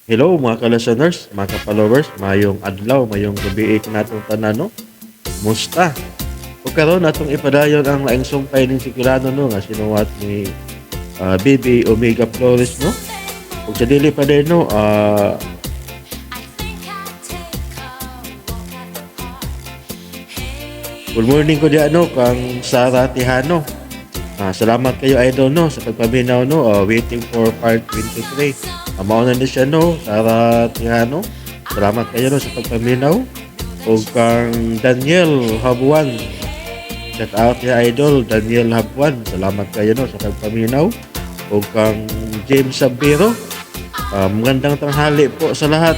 Hello mga ka-listeners, mga ka-followers, mayong adlaw, mayong gabi natong tanan no. Musta? O karon natong ipadayon ang laing sumpay ning sigurado no nga sinuwat ni BB Omega Flores no. Ug sa dili pa din no, good morning ko diya no kang Sara Tihano. Salamat kayo idol no sa pagpaminaw no, waiting for part 23. Mauna na siya no, Sara Tihano. Salamat kayo no sa pagpaminaw. O kang Daniel Habuan. Shout out ya idol, Daniel Habuan. Salamat kayo no sa pagpaminaw. O kang James Sabiro. Magandang tanghali po sa lahat.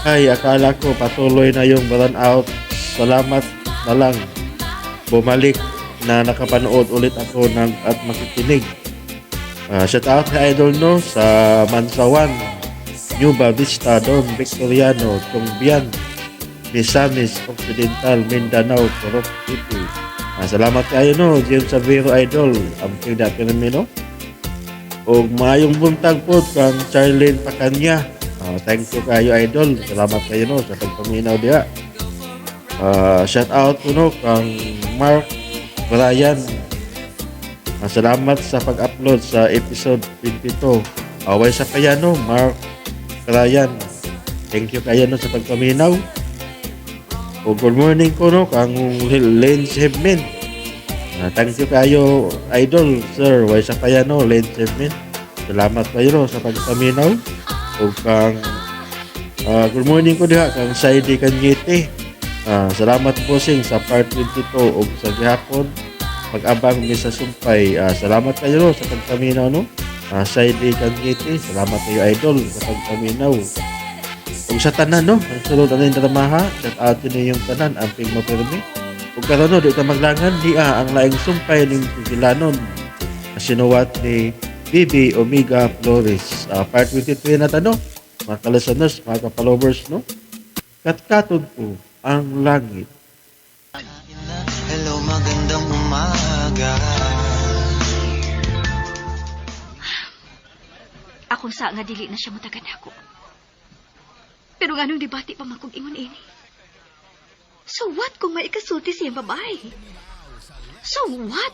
Ay, akala ko patuloy na yung burn out. Salamat na lang. Bumalik na nakapanood ulit ako at makikinig. Shout out kay idol no sa Mansawan, New Vista, Don Victoriano, Tungbian, Misamis, Occidental, Mindanao, Purok City. Salamat kayo no, James Savero idol, ang pinapin namin no. O maayong buntag po kang Charlene Pacanya. Thank you kayo idol, salamat kayo no sa pagpaminaw diha. Shout out po no kang Mark Brian. Salamat sa pag-upload sa episode 22. Away sa kaya no, Mark Brian. Thank you kayo no sa pagpaminaw. O good morning ko no, kang Lance Hebmin. Thank you kayo, idol, sir. Way sa kaya no, Lance Hebmin. Salamat kayo no sa pagpaminaw. O kang good morning ko diha, kang Saidi Kanyete. Salamat po sing sa part 22 o sa gihapon pag-abang mi sa sumpay. Salamat kayo no, sa pagpaminaw no. Saidi Kanyete, salamat kayo idol sa pagpaminaw. Ug sa tanan no, ang sulod ang dramaha, shout out din yung tanan amping mapirmi. Ug karon no, di ta maglangan diha ang laing sumpay ning Tigilanon. Sinuwat ni BB Omega Flores. Part 23 na tano, mga ka-listeners, mga ka-followers no. Katkaton po ang langit. Hello, magandang umaga. Akong sa nga dili na siya matagan ako. Pero ganong debate pa makong ingon ini. So what kung may ikasulti siyang babae? So what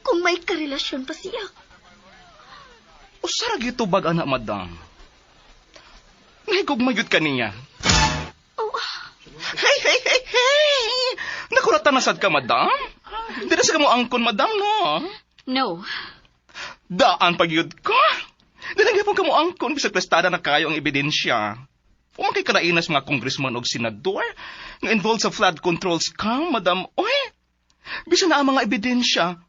kung may karelasyon pa siya? Usara gito bag anak madam. Nahigog mayud kaniya. Oh, Hey! Nakuratan na sad ka madam? Dira sa mo angkon madam no. no. Daan pagyud ko. Dili gyapon kamo angkon bisag prestada na kayo ang ebidensya. Kung kay karainas mga congressman o senador nga involved sa flood control scam, madam, oy! Bisa na ang mga ebidensya.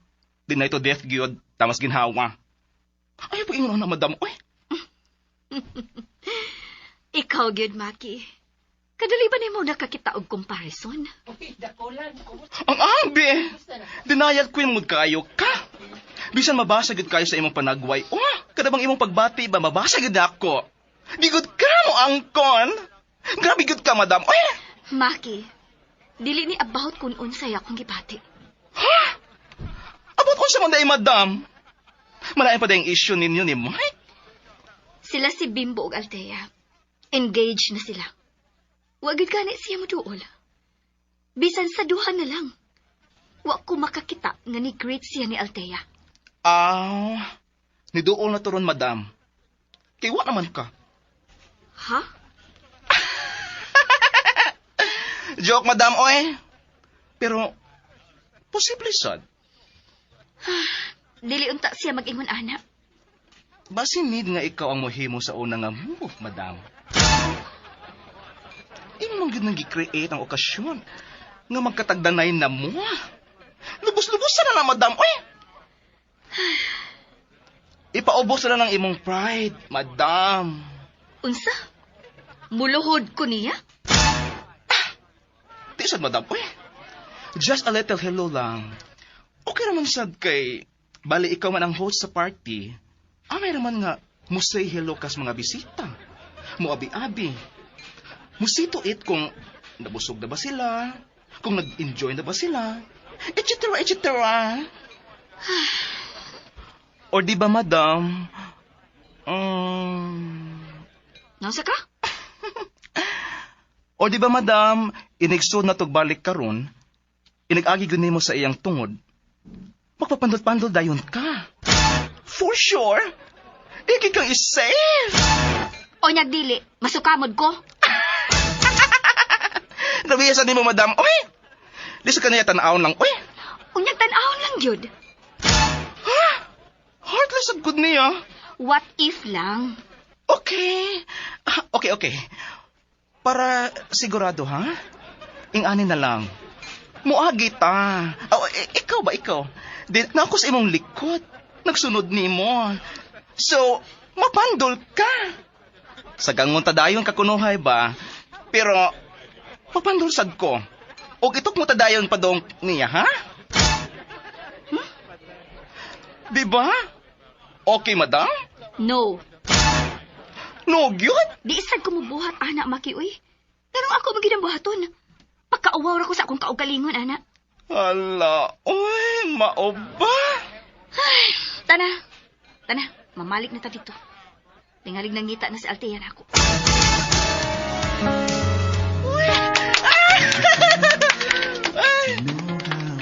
Di na ito death gyud, tamas ginhawa. Ayaw po ingon na, madam, oy! Ikaw, good Maki. Kadali ba ni mo nakakita og comparison? Ang ambi! Dinayal ko yung mood kayo ka. Bisan mabasa gid kayo sa imong panagway. Kadabang imong pagbati ba mabasa gid ako. Di gud ka mo angkon. Grabe gud ka, madam. Oy! Maki, dili ni about kung unsay akong gibati. Ha? Abot ko sa manday, madam. Malayan pa dayang issue ninyo ni Mike. Sila si Bimbo ug Althea. Engaged na sila. Wagid gani siya moduol. Bisan sa duha na lang. Wa ko makakita nga ni great siya ni Althea. Niduol na turon, madam. Kay wa naman ka. Ha? Joke, madam, oy. Pero, posible sad. Dili unta siya mag-ingon ana. Basi need nga ikaw ang mohimo sa una nga move, madam. Imong gid nang gi-create ang okasyon nga magkatagdanay na mo. Lubos-lubos na madam, oy. Ipaubos na ng imong pride, madam. Unsa? Muluhod ko niya? Tisad, madam, oy. Just a little hello lang. Okay naman sad kay bali ikaw man ang host sa party. May naman nga mo say hello kas mga bisita. Mo abi-abi. Musito it kung nabusog na ba sila, kung nag-enjoy na ba sila, etc. O di ba, madam? Nausa ka? O di ba, madam, inigso na balik karon, inag-agi gani mo sa iyang tungod, magpapandol-pandol dayon ka. For sure, iki kang is-safe. O dili, masukamod ko. Nabiyasan ni mo, madam. Oy! Di sa kaniya tanaon lang. Oy! Unyag tan-ahon lang, Jud. Heartless ang good niya. What if lang? Okay. Okay. Para sigurado, ha? Ingani na lang. Muagi ta. Ikaw ba, ikaw? Di na ako sa imong likod. Nagsunod ni mo. So, mapandol ka. Sa gangon tadayon kakunuhay ba? Pero, mapandol sad ko. O itok mo tadayon pa dong niya, ha? Di ba? Okay, madam? No. No, gyud? Di isad ko mubuhat, anak, Maki, uy. Tarong ako maginabuhaton. Pagkauwaw ra ko sa akong kaugalingon, anak. Hala, oy, maoba. Tana, mamalik na ta dito. Tingalig nang ngita na si Altean ako.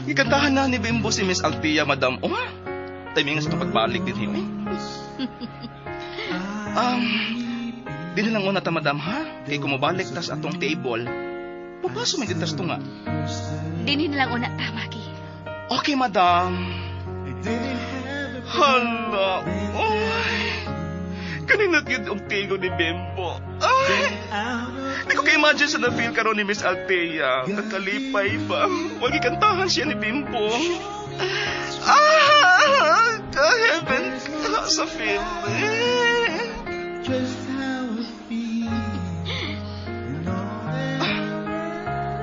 Ikantahan na ni Bimbo si Miss Althea, madam. Timing sa pagbalik din eh. Di na lang una ta, madam, ha? Kaya kung mabalik tas atong table, papaso may gintas to nga. Dinin na lang una ta, Maki. Okay, madam. Hala, oy. Kanina't yun ang tigo ni Bimbo. Ay! Di ko ka-imagine sa na-feel karon ni Miss Althea. Nagkalipay ba? Huwag ikantahan siya ni Bimbo. Ka-heaven ka sa feeling.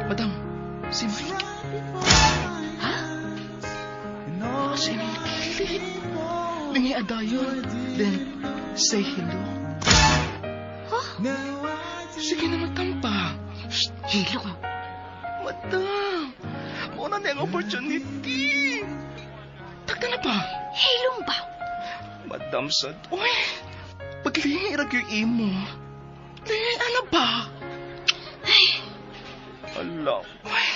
Madam, si Mike. Ha? Si Mike. Lingi adayon. Then, say hello. Huh? Sige na magtampa. Hilo. Madam, muna na yung opportunity. Takta na ba? Hilong ba? Madam sad, uy, pagkihirag yung imo. Lingay, ano ba? Ala, uy.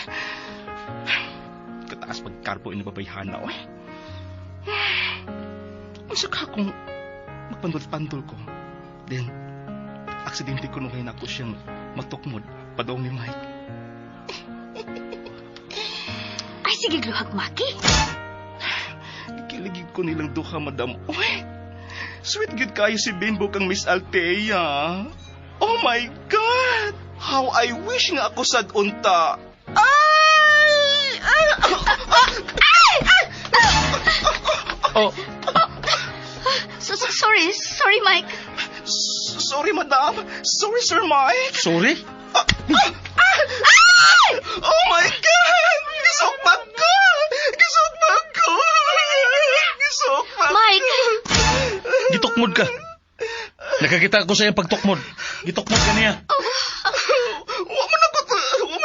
Kataas pagkarbo inababayhan na, uy. Ang saka kung magpandol-pandol ko, then, aksidente ko nung ako siyang magtukmod padong ni Mike. Ay, sige, gluhag, Maki. Kiligig ko nilang duha, madam. Uy, sweet good kayo si Bimbo kang Miss Althea. Oh my God! How I wish nga ako sad unta. Ay! Oh, Sorry, Mike. sorry, madam. Sorry, Sir Mike. Sorry? Oh my God! Gisukbag ko! Mike! Gitukmod ka. Nakakita ko sa iyong pagtukmod. Gitukmod ka niya. Wa man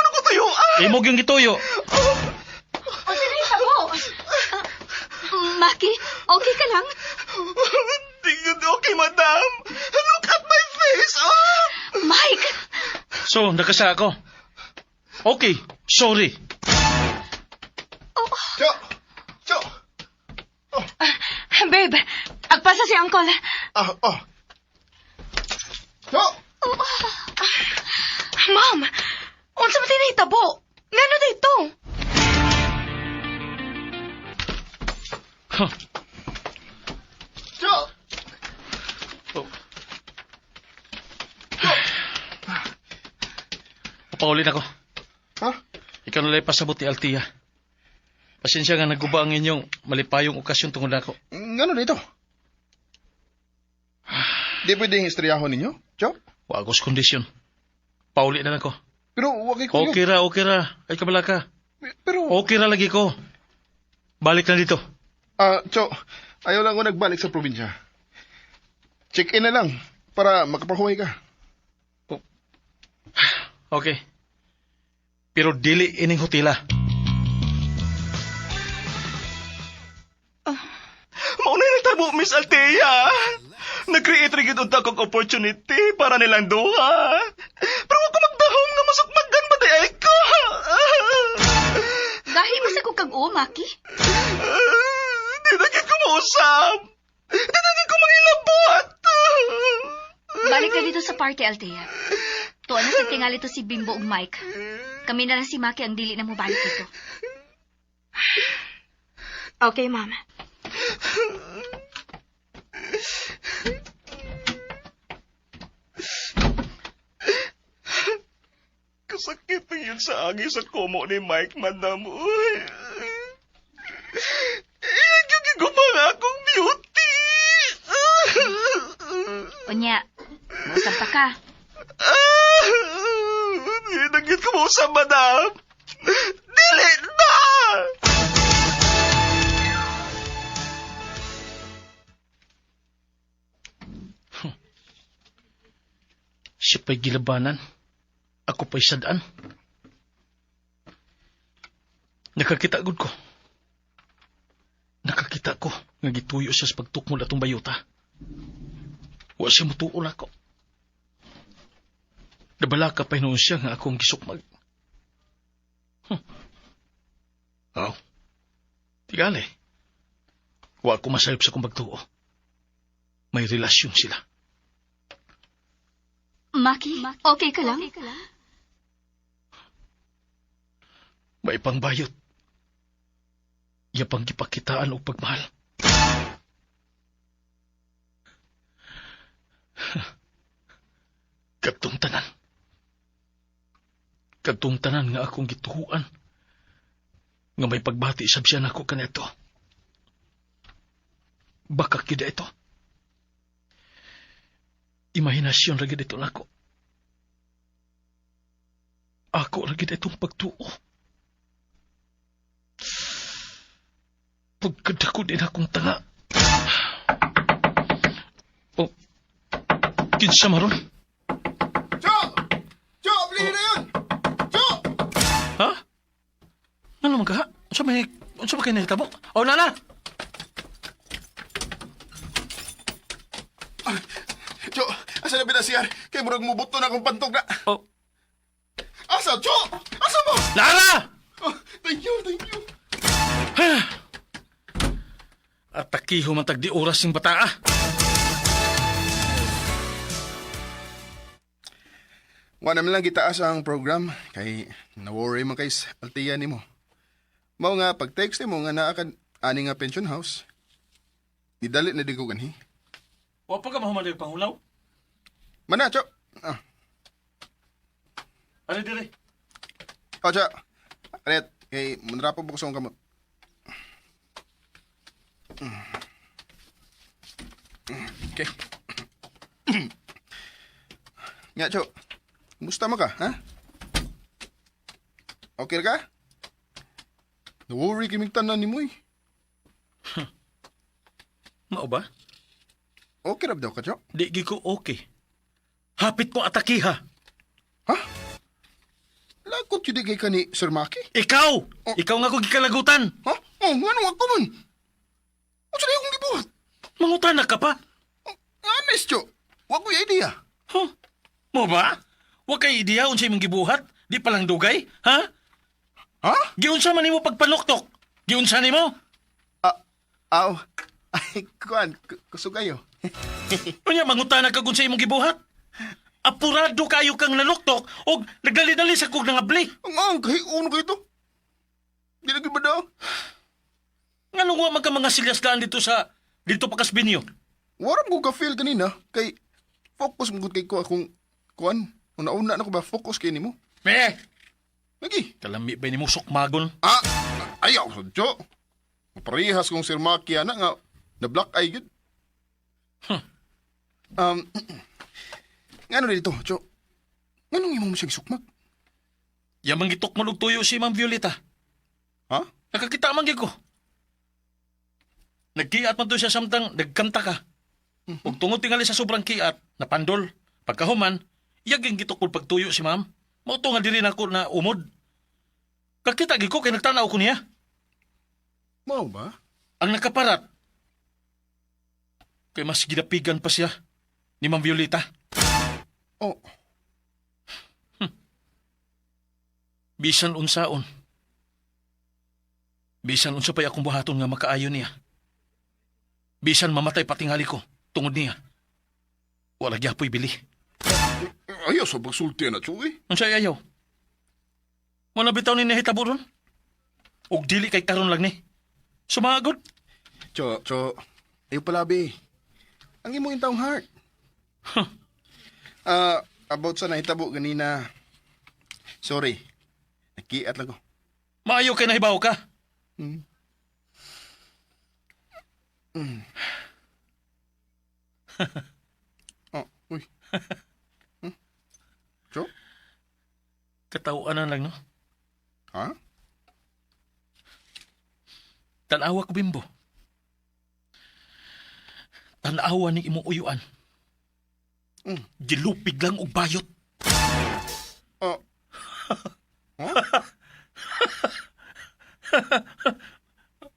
ako tayo. Imog yung gituyo. O, sinahita mo. Maki, okay ka lang? Tingnan okay, madam. Look at my face. Oh! Mike! So, nakasa ako. Okay, sorry. Cho! Babe, agpasa si Uncle. Cho! Ma'am, unsa man tinahitabo? Ngano dito? Huh. Cho! Oh. Papaulin ako. Ha? Ikaw nalay pasabot ni Althea. Pasensya nga nagguba ang inyong malipayong okasyon tungod ako. Ngano dito? Di pwedeng istoryahon ninyo, Cho? Wagos kondisyon. Pauli na ako. Pero wag ko Okay ra. Ay kabala ka. Pero, Okay ra lagi ko. Balik na dito. Cho, ayaw lang ko nagbalik sa probinsya. Check-in na lang para makapahuwi ka. Okay. Pero dili ining hotela. Mauna yung nagtabo, Miss Althea. Nag-create rin yun kong opportunity para nilang duha. Pero ako magdahom nga masukmagan ba ay ko. Dahil mo sa kong kag-uo, Maki. Di na ko mausap. Di na ko mangilabot. Balik ka dito sa party, Althea. Tuwa na sa tingali to si Bimbo ug Mike. Kami na lang si Maki ang dili na mo balik dito. Okay, Mama. Kasakit na yun sa agi sa komo ni Mike, madam. Uy. Iyan yung gigumang akong beauty. Unya, mausap pa ka. Nagit ko mo sa madam. Dili na! Siya pa'y gilabanan. Ako pa'y sadaan. Nakakita gud ko. Nakakita ko nga gituyo siya sa pagtukmol atong bayuta. Wa siya mutuol ako. Nabala ka pa noon siya nga akong gisukmag. Aw. Tigali. Wa ako masayop sa kong pagtuo. May relasyon sila. Maki, okay ka lang? May pangbayot. Iya pang gipakitaan o pagmahal. Kadtong tanan. Kadtong tanan nga akong gituhuan. Nga may pagbati sab siya nako kanito. Baka kida ito. Imahinasyon lagi dito nako. Ako lagi itong pagtuo. Pagkadako din akong tanga. Oh, kinsa maron? Cho! Cho! Bili na yun! Cho! Ha? Ano man ka? Unsa ba kayo nalitabo? Oh, nana! Cho! Asa na binasiyar? Kaya murag mubuto na akong pantog na. Oh, Asa? Cho! Asa mo? Nana! Oh, thank you, thank you. At takiho man tagdi oras yung bata ah. Wa naman lang gitaas ang program. Kay na-worry man kay Althea ni mo. Mao nga pag-text ni mo nga naa ka ani nga pension house. Didali na di ko ganhi. Wa pa ka mahumalig pangulaw? Mana, Cho? Ah. Ano dire? Oh, Cho. Aret, kay munrapo po ko sa akong kamot. Okay. Nga, Cho. Kumusta mo ka, ha? Okay ka? Na-worry kaming tanan ni mo eh. Mao ba? Okay rab daw ka, Cho? Di gi ko okay. Hapit ko atakiha. Ha? Lagot yun di kay ka ni Sir Maki? Ikaw! Oh. Ikaw nga ko gikalagutan. Ha? Oh, nga nung ako man. Ano sa'yo akong gibuhat? Mangutana ka pa. Oh, honest, Cho. Wag ko yung idea. Huh? Mo ba? Wa kay ideya unsay mong gibuhat? Di pa lang dugay? Ha? Ha? Giunsa man nimo pagpanuktok? Giunsa nimo? Aw. Ay, kuan. Kusugayo. Unya mangutana ka kung sa imong gibuhat? Apurado kayo kang nanuktok o nagdali-dali sa kog nangabli. Ang kahi, uno kayo to. Di lagi ba daw? Nga nung wa man ka mga silyasdaan dito pa kasbinyo. Waram ko ka-feel kanina. Kay, focus mo kay ko akong, kuan. Una-una na ko ba, focus kayo ni mo. Lagi. Kalami ba ni mo sukmagon? Ayaw, Cho. Parehas kong Sir Maki, ana nga, na-black eye yun. Ngano dito, Cho? Nganong imo mo siyang sukmag? Yamang gitok mo tuyo si Ma'am Violeta. Ha? Nakakita man gyud ko. Nagkiat man to siya samtang nagkanta ka. Ug tungod tingali sa sobrang kiat, napandol. Pagkahuman, iyaging gitukod pagtuyo si Ma'am. Mao to nga diri nako na umod. Kakita gyud ko kay nagtanaw ko niya. Mao ba? Ang nakaparat. Kay mas gidapigan pa siya ni Ma'am Violeta. Oh, Bisan unsaon. Bisan unsa pa'y akong buhaton nga makaayo niya. Bisan mamatay patingali ko tungod niya. Wala gyapoy bili. ayaw sa pagsulti na, Choy. Unsay ayaw? Wala bitaw ni nahitabo ron? Og dili kay karon lang ni. Sumagod. Cho, ayaw palabi. Ang imong intawong heart. Huh. About sa nahitabo ganina. Sorry. Nakiat lang ko. Maayo kay nahibaw ka. Oh, uy. Cho? Katawanan lang, no? Ha? Tanawa ko, Bimbo. Tanawa ni imong uyuan. Gilupig lang og bayot. Oh. Huh?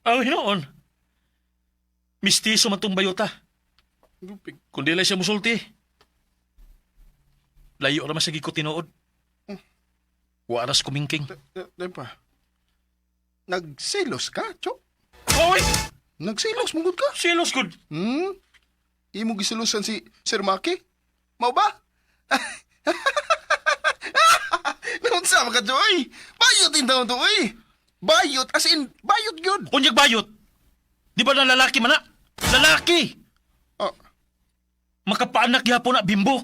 Ang hinoon. Mistiso man tong bayota. Lupig. Kung di lang siya musulti. Layo naman sa giko tinuod. Waras kumingking. Dahil pa. Nagsilos ka, Cho? Oy! Nagsilos, mungod ka? Silos good. Imo gisilusan si Sir Maki? Mau ba? Naunsa ka, Joy? Bayot din daw to, oy. Bayot, as in, bayot yun. Unyag bayot. Di ba na lalaki man na? Lalaki! Oh, Makapaanak yapon na, Bimbo.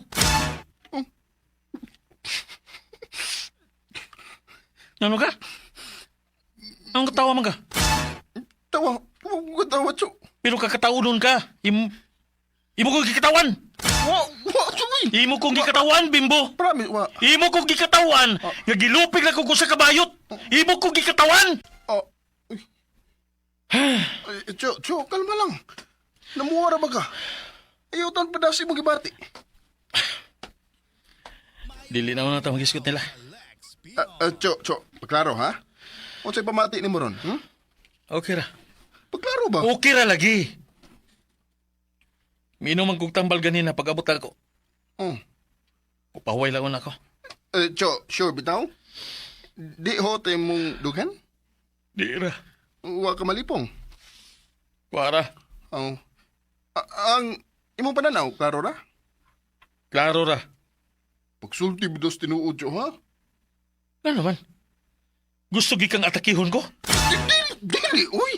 Ano ka? Anong katawa man ka? tawa. Huwag ko tawa, Cho. Pero kakataunon ka. Imo kong gikatawan. Joy. Imo kong gikatawan, Bimbo. Promise, wa. Imo kong gikatawan. Nga gilupig lang ko sa kabayot. Imo kong gikatawan. Oh. Uy. Ay, Cho, kalma lang. Namuwara ba ka? Ayutan pa daw si mong gibati. Dili na mo na ito mag-iskot nila. Cho, pagklaro, ha? O sa'y pamati ni mo ron, Okay ra. Pagklaro ba? Okay ra lagi. Minom ang kong tambal ganina pag abot ako. Oh. Upaway lang ako. Cho, sure bitaw? Di ho tayo mong dugan? Di ra. Wa ka malipong. Wara. Oh. Ang imong pananaw, klaro ra? Klaro ra. Pagsulti bidos tinuod, Cho, ha? Ano naman? Gusto gikang atakihon ko? Dili, uy!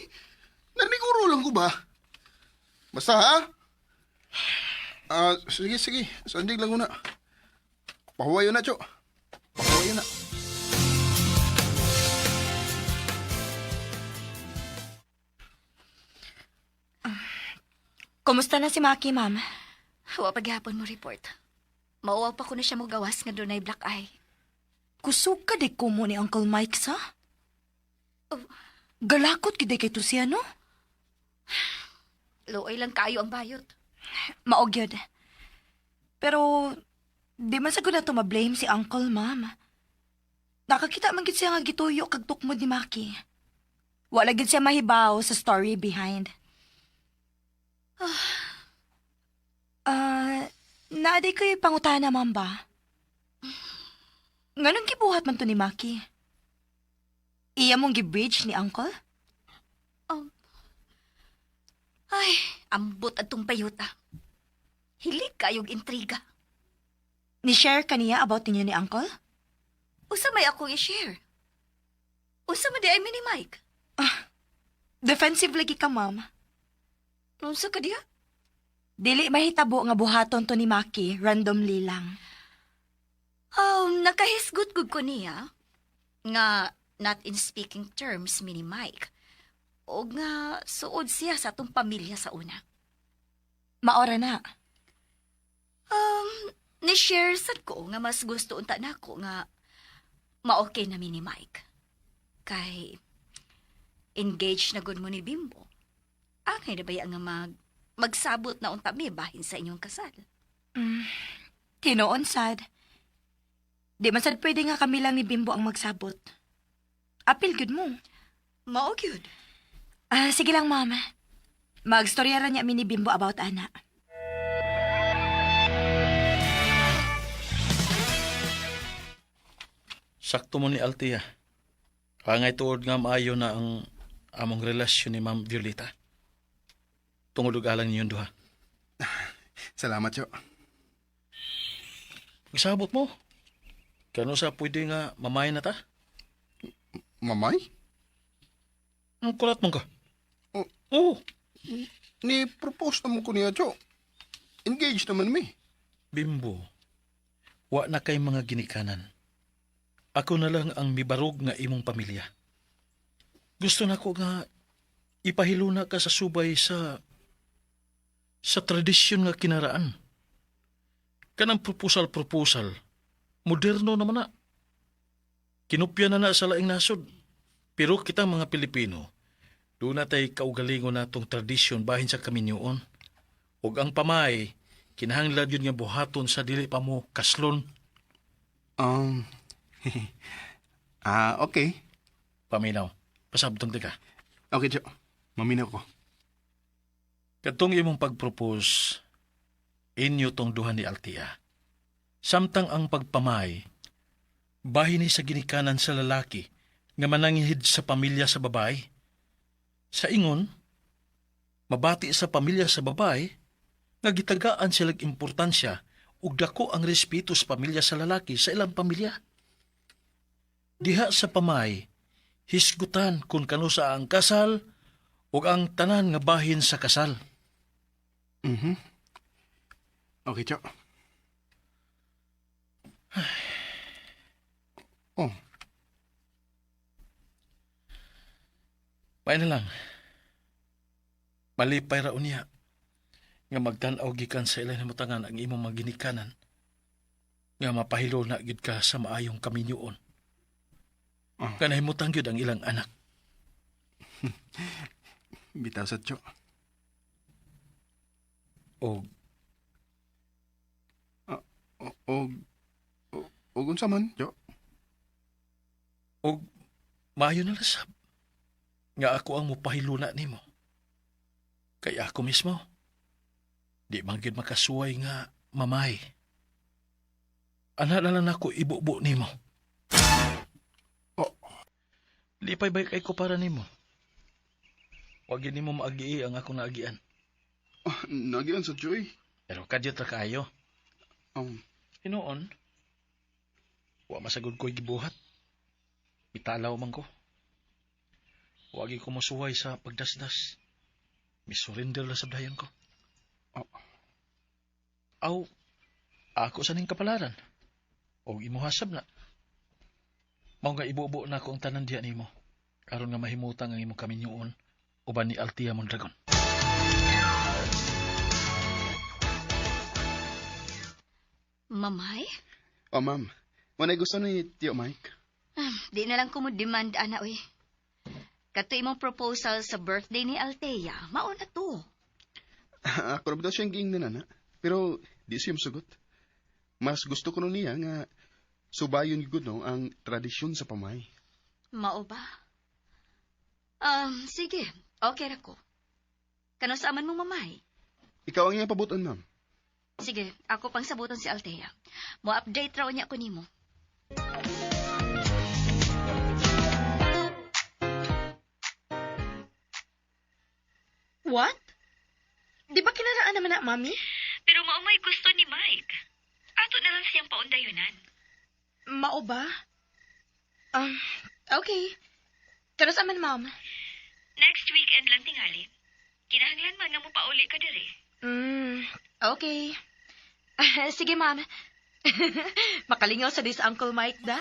Naniguro lang ko ba? Basta, ha? Sige. Sandig lang ko na. Pahuwayo na, Cho. Pahuwayo na. Kumusta na si Maki, ma'am? Wa paghapon mo report. Mauwa pa ko na siya mo gawas nga doon ay black eye. Kusog ka di ko mo ni Uncle Mike, sa? Galakot kiday kay Tusiano? Luoy lang kayo ang bayot. Maogyod. Pero, di man sa na to ma-blame si Uncle, ma'am. Nakakita man gid siya nga gituyo kag tukmod ni Maki. Wala gid siya mahibaw sa story behind. Naaday ko'y pangutana, ma'am ba? Nganong gibuhat man to ni Maki? Iya mong gibridge ni Uncle? Ay, ambot atong bayota. Hilig kayong intriga. Ni-share kaniya about ninyo ni Uncle? Usa may akong i-share. Usa man di ay mini Mike. Defensive lagi ka, ma'am. Nunsa ka diha? Dili mahitabo nga buhaton to ni Maki, randomly lang. Nakahisgot gud ko niya nga not in speaking terms mini Mike. O nga suod siya sa atong pamilya sa una. Maora na. Ni-share sad ko nga mas gusto unta nako nga ma-okay na mini Mike. Kay engaged na gud mo ni Bimbo. Angay na ba nga magsabot na unta mi bahin sa inyong kasal? Tinoon sad. Di man sad pwede nga kami lang ni Bimbo ang magsabot. Apil good mo. Mao gyud. Sige lang, mama. Magstorya ra niya mi ni Bimbo about ana. Sakto mo ni Altia. Angay tuod nga maayo na ang among relasyon ni Ma'am Violeta. Tungod og alang ninyong duha. Salamat, Cho. Isabot mo. Kano sa pwede nga mamay na ta? Mamay? Ang kulat mo ka. Oh. Oo. Ni-propose naman ko niya, Cho. Engaged naman mi. Bimbo, wa na kay mga ginikanan. Ako na lang ang mibarog nga imong pamilya. Gusto na ko nga ipahilo na ka sa subay sa tradisyon nga kinaraan. Kanang proposal, moderno naman na. Kinupya na sa laing nasod. Pero kita mga Pilipino, doon na tayo kaugalingon na tong tradisyon bahin sa kaminyoon. Ug ang pamay, kinahanglan yun nga buhaton sa dili pa mo kaslon. Okay. Paminaw, pasabtong ka. Okay, Cho. Maminaw ko. Katong imong pag-propose, inyo tong duha ni Altia. Samtang ang pagpamay, bahin ni sa ginikanan sa lalaki nga manangihid sa pamilya sa babae. Sa ingon, mabati sa pamilya sa babae, nga gitagaan silang importansya ug dako ang respeto sa pamilya sa lalaki sa ilang pamilya. Diha sa pamay, hisgutan kung kano sa ang kasal ug ang tanan nga bahin sa kasal. Okay, Cho. Oh, May na lang. Malipay ra unya nga magtan-aw gikan sa ilang himutangan ang imong mga ginikanan nga mapahilo na gyud ka sa maayong kaminyoon. Kanahimutang gyud ang ilang anak. bitaw sa Cho. O O unsa man, Cho? og maayo na lasab nga ako ang mupahilo na nimo. Kaya ako mismo, di man gyud makasuway nga mamay. Ana na lang ako ibubo nimo. Oh. Lipay bay kay ko para nimo. Wag yun nimo maagi ang ako naagian. Nagyan sa Cho eh. Pero kadyot ra kaayo. Hinoon, wa masagod ko'y gibuhat. Italaw man ko. Wagi ko masuway sa pagdasdas. Misurrender la sa dayon ko. Aw, ako sa ning kapalaran. O imuhasab na. Mao nga ibubo na ko ang tanan diha nimo. Karon nga mahimutang ang imong kaminyoon uban ni Altia Mondragon. Mamay? Ma'am. Manay gusto ni Tio Mike. Di na lang ko mo demand, ana, oy. Kato imong proposal sa birthday ni Althea, mauna to. Ako na daw siyang ging na nana. Pero di siya sugot. Mas gusto ko nun niya nga subayon gud no ang tradisyon sa pamay. Mao ba? Sige. Okay ra ko. Kano sa aman mo, mamay? Ikaw ang iyang pabuton, ma'am. Sige, ako pang sabuton si Althea. Mo-update raw niya ko nimo. What? Di ba kinaraan naman na, Mami? Pero maumay gusto ni Mike. Ato na lang siyang paundayonan. Mao ba? Okay. Kano sa man, Ma'am? Next weekend lang tingali. Kinahanglan man nga mo pauli ka diri. Okay. Sige, Ma'am. Makalingaw sa dis Uncle Mike da.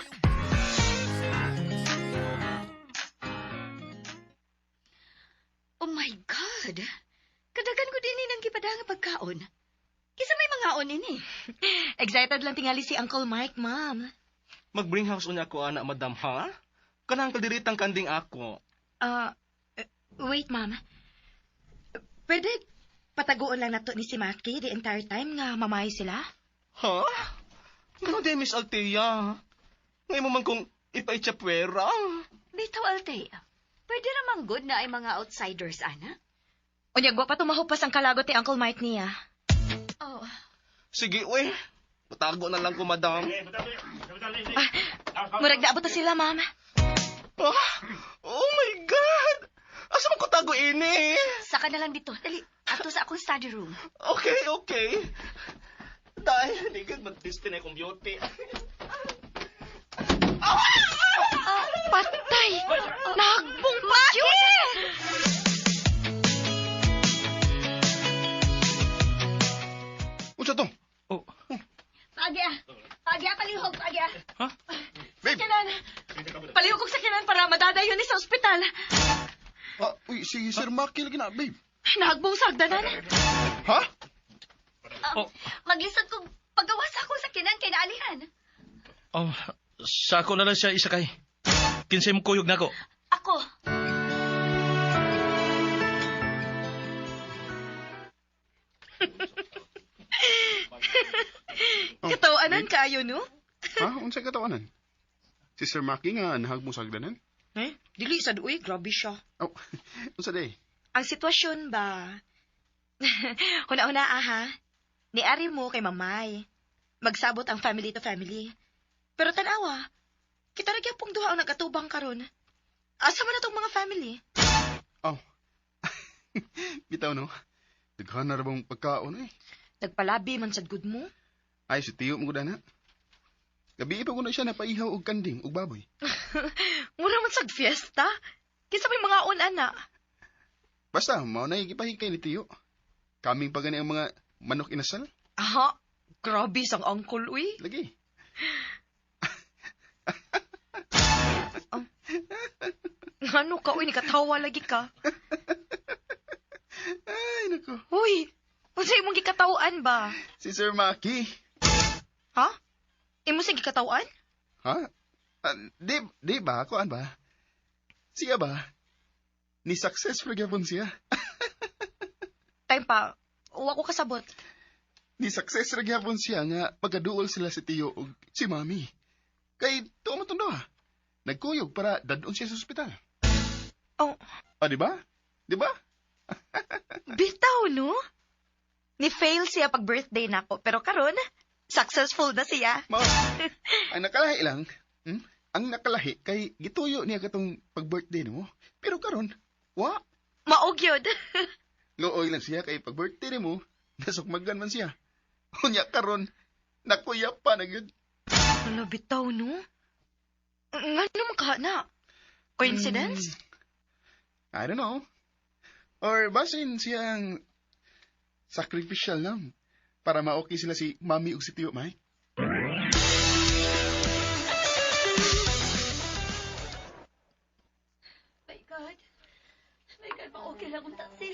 Oh my God! Kadagan ko din ng gipadang pagkaon. Kisa may mga on ini. Excited lang tingali si Uncle Mike, Ma'am. Mag-bring house unya ko, anak, madam, ha? Kanang kadiritang kanding ako. Wait, Ma'am. Pwede pataguon lang nato ni si Maki the entire time nga mamahay sila? Ha? Ano di, Miss Althea? Ngayon mo man kung ipaitsapwera. Bitaw, Althea. Pwede ramang good na ay mga outsiders, ana? Unyagwa pa tumahupas ang kalagot ni Uncle Mike niya. Oh. Sige, we. Patago na lang ko, madam. Murag naabot na sila, ma'am. Ah, oh my God! Asa man ko tago ini? Saka na lang dito. Dali, ato sa akong study room. Okay. Dahil, hindi ka mag-testi na yung beauty. Patay! Nagbong pa yun! Unsa to? Oh, Pagya, palihog, pagya. ha? Babe! Sakyanan. Palihog kong sakyanan para madadayon ni sa ospital. Uy, si Sir Maki lagi na, babe. Nagbong sa hagdanan. Ha? Oh. Maglisod kong paggawa sa akong sakyanan kay naalihan. Oh, sa ako na lang siya isakay. Kinsay mo kuyog na ako. Ako. Katawanan kayo, no? Ha? Unsa katawanan? Si Sir Maki nga nahag mo sa hagdanan? Dili sa duoy, grabe siya. Oh, unsa day? Ang sitwasyon ba? Huna-huna, ha? Niari mo kay mamay. Magsabot ang family to family. Pero tanawa, kita na pong duha ang nagatubang karon. Asa man na tong mga family? Oh. Bitaw no. Daghan na ra bang pagkaon eh. Nagpalabi man sad gud mo. Ay, si Tiyo mo na. Gabi pa ko na siya napaihaw og kanding og baboy. Mura man sad fiesta. Kinsa may mga on-ana. Basta, mao na gipahikay ni Tiyo. Kaming pa gani ang mga manok inasal. Aha, grabe sang uncle, uy. Lagi. Ano ka, uy, nikatawa lagi ka. Ay, nako. Uy, unsay imong gikatawaan ba? Si Sir Maki. Ha? Imo sa gikatawaan? Ha? Di ba? Kuan ba? Siya ba? Ni success for gyapon siya. Time pa, uwa ko kasabot. Ni success ra gyapon siya nga pagaduol sila si Tiyo ug si Mami. Kay tuwa mo tundo ha. Nagkuyog para dadon siya sa ospital. Oh, Ah, di ba? Di ba? bitaw, no? Ni-fail siya pag birthday nako, pero karon successful na siya. Mao. Ang nakalahi lang, ang nakalahi kay gituyo niya katong pag-birthday mo. Pero karon, wa. Maog yun. Looy lang siya kay pag-birthday mo, nasukmagan man siya. Unya karon, nakuyap pa na gyud. Ano, bitaw, no? Nga naman ka na? Coincidence? I don't know. Or basin siyang sacrificial lang para ma-okay sila si Mami ug si Tiyo, May. My God, okay lang kung taksi.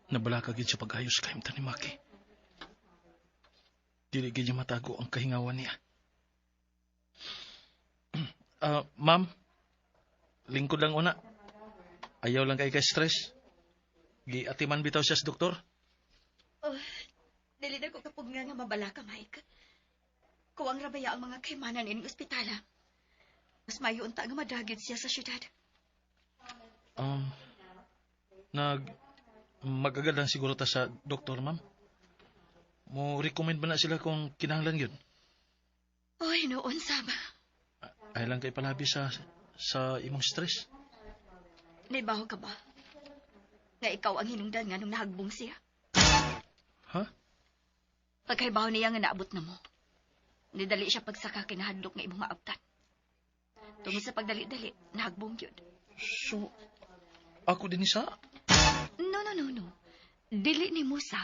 Nabala ka gid sa pag-ayos kay ni Maki. Dili gid niya matago ang kahingawan niya. Ma'am, lingkod lang una. Ayaw lang kay stress. Giatiman bitaw siya sa doktor. Dili na ko kapag nga mabala ka, Mike. Kuwang rabaya ang mga kaimanan ining ospitala. Mas mayo unta nga madagid siya sa syudad. Magagad lang siguro ta sa doktor, ma'am. Mo recommend ba na sila kung kinahanglan yun? Oy, noon saba. Ay lang kay palabi sa imong stress. Naibaho ka ba? Nga ikaw ang hinungdan nga nung nahagbong siya. Ha? Pagkaibaho niya nga naabot na mo. Nidali siya pagsaka kinahadlok nga imong maabtan. Tungod sa pagdali-dali, nahagbong yun. So, ako din isa? No. Dili ni Musa.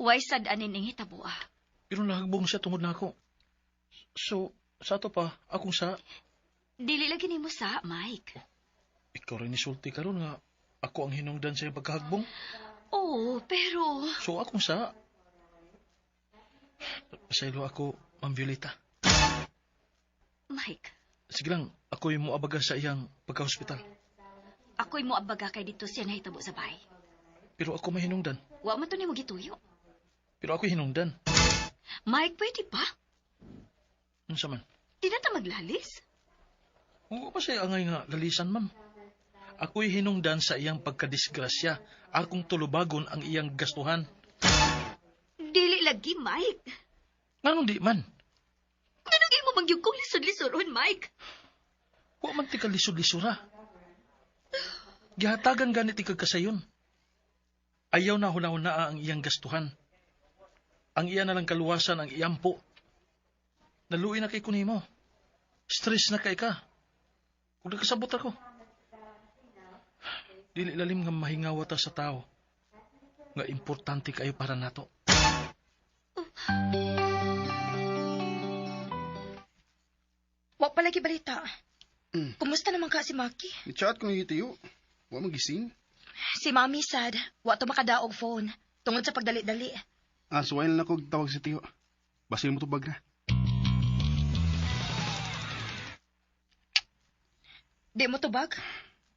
Way sad anin ning hitabo. Pero nahagbong siya tungod na ako. So, sa ato pa, akong sa... Dili lagi ni Musa, Mike. Ikaw rin isulti karon nga ako ang hinungdan sa iyong pagkahagbong. Oo, pero... So, akong sa... Pasaylo ako, Ma'am Violeta. Mike, Sige lang, ako'y moabaga sa iyang pagka-hospital. ako'y mo abaga kay dito siya nahitabo sa bahay. Pero ako may hinungdan. Wa man to nimo gituyo. Pero ako'y hinungdan. Mike, pwede ba? Ano sa man? Di na ta maglalis? Oo pa siya angay nga lalisan, ma'am. Ako'y hinungdan sa iyang pagkadisgrasya. Akong tulubagon ang iyang gastuhan. Dili lagi, Mike. Nga di man. yung kong lisod-lisoron, Mike. Wa man ti ka lisod-lisura. Gihatagan ganit ikag kasayon. Ayaw na hunahuna ang iyang gastuhan. Ang iya na lang kaluwasan ang iyampo. Naluin na kay kunimo. Stress na kay ka. Kung nagkasabot ako. Dili lalim nga mahingawa ta sa tao. Nga importante kayo para nato. Wa palagi balita. Kumusta naman ka si Maki? I-chat ko yung itiyo. Wa magising. Si Mami sad, wa to makadaog phone. Tungod sa pagdali-dali. Suwail na ko tawag si tiyo. Basin mo to bag na. Di mo tubag?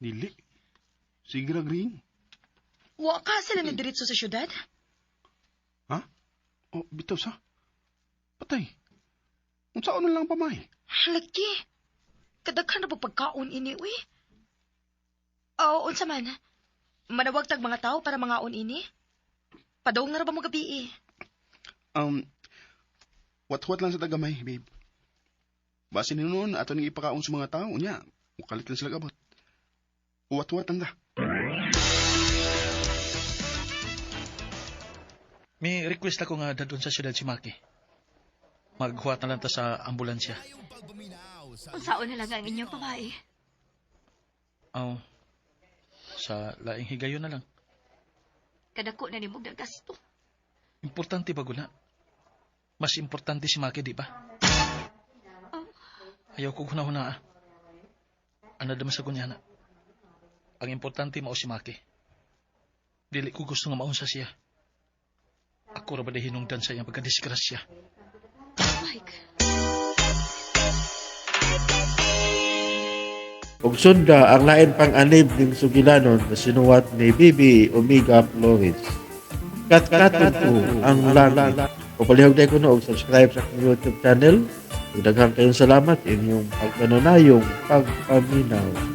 Dili. Sige ra, Green. Wa ka sila ni diretso sa syudad? Ha? Oh, bitaw sa. Patay. Unsaon na lang pamay. Lagi. Kadaghan na ba pagkaon ini, uy? Oo, unsa man. Manawag tag mga tao para mga on ini? Padawag na ra ba mo gabi Wat-wat lang sa tagamay, babe. Basin ni noon, ato ni ipakaon sa mga tao, unya, mukalit lang sila kabot. Wat-wat anda. May request ako nga dadun sa siyudad si Maki. Maghuwat na lang ta sa ambulansya. Unsaon na lang ang inyong babae. Aw, sa laing higayon na lang. Kadako na ni mong gasto. Importante ba guna? Mas importante si Maki, di ba? Ayaw ko hunahuna. Ano naman sa kunyana? Ang importante mao si Maki. Dili ko gusto nga maunsa siya. Ako ra ba hinungdan sa iyang pagkadisgrasya? Mike. Ug sunda ang lain pang anib ning sugilanon na sinuwat ni Bibi Omega Flores. Kat-katon ko ang langit. Papalihog tayo ko na og subscribe sa akong YouTube channel. Daghang kayong salamat inyong pagkanunayong pagpaminaw.